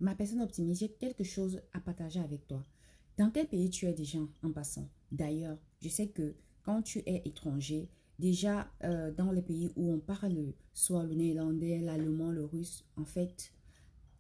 Ma personne optimiste, j'ai quelque chose à partager avec toi. Dans quel pays tu es déjà en passant? D'ailleurs, je sais que quand tu es étranger, déjà dans les pays où on parle soit le néerlandais, l'allemand, le russe, en fait,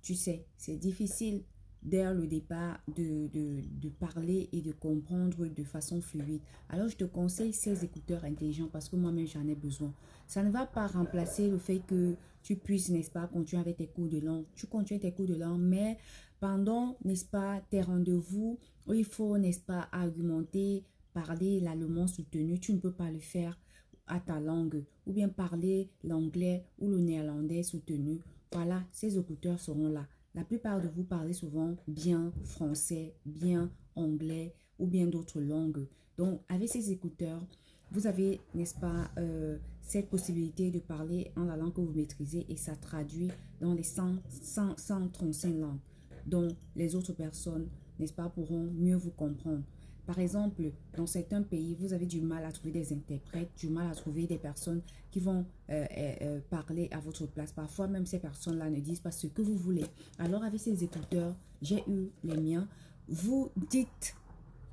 tu sais, c'est difficile dès le départ de parler et de comprendre de façon fluide. Alors, je te conseille ces écouteurs intelligents parce que moi-même, j'en ai besoin. Ça ne va pas remplacer le fait que tu puisses, n'est-ce pas, continuer avec tes cours de langue. Tu continues tes cours de langue, mais pendant, n'est-ce pas, tes rendez-vous où il faut, n'est-ce pas, argumenter, parler l'allemand soutenu, tu ne peux pas le faire à ta langue ou bien parler l'anglais ou le néerlandais soutenu. Voilà, ces écouteurs seront là. La plupart de vous parlez souvent bien français, bien anglais ou bien d'autres langues. Donc, avec ces écouteurs, vous avez, n'est-ce pas, cette possibilité de parler en la langue que vous maîtrisez et ça traduit dans les 135 langues. Donc, les autres personnes, n'est-ce pas, pourront mieux vous comprendre. Par exemple, dans certains pays, vous avez du mal à trouver des interprètes, du mal à trouver des personnes qui vont parler à votre place. Parfois, même ces personnes-là ne disent pas ce que vous voulez. Alors, avec ces écouteurs, j'ai eu les miens. Vous dites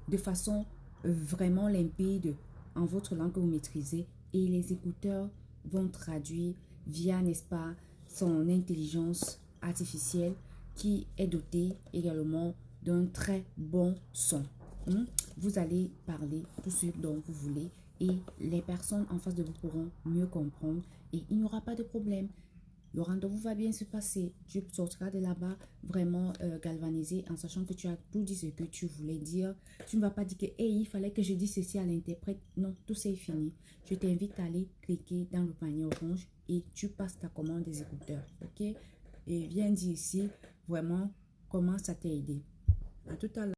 de façon vraiment limpide en votre langue que vous maîtrisez et les écouteurs vont traduire via, n'est-ce pas, son intelligence artificielle qui est dotée également d'un très bon son. Vous allez parler tout ce dont vous voulez et les personnes en face de vous pourront mieux comprendre et il n'y aura pas de problème. Le rendez-vous va bien se passer. Tu sortiras de là-bas vraiment galvanisé en sachant que tu as tout dit ce que tu voulais dire. Tu ne vas pas dire que hey, il fallait que je dise ceci à l'interprète. Non, tout c'est fini. Je t'invite à aller cliquer dans le panier orange et tu passes ta commande des écouteurs. Ok? Et viens dire ici vraiment comment ça t'a aidé. À tout à l'heure.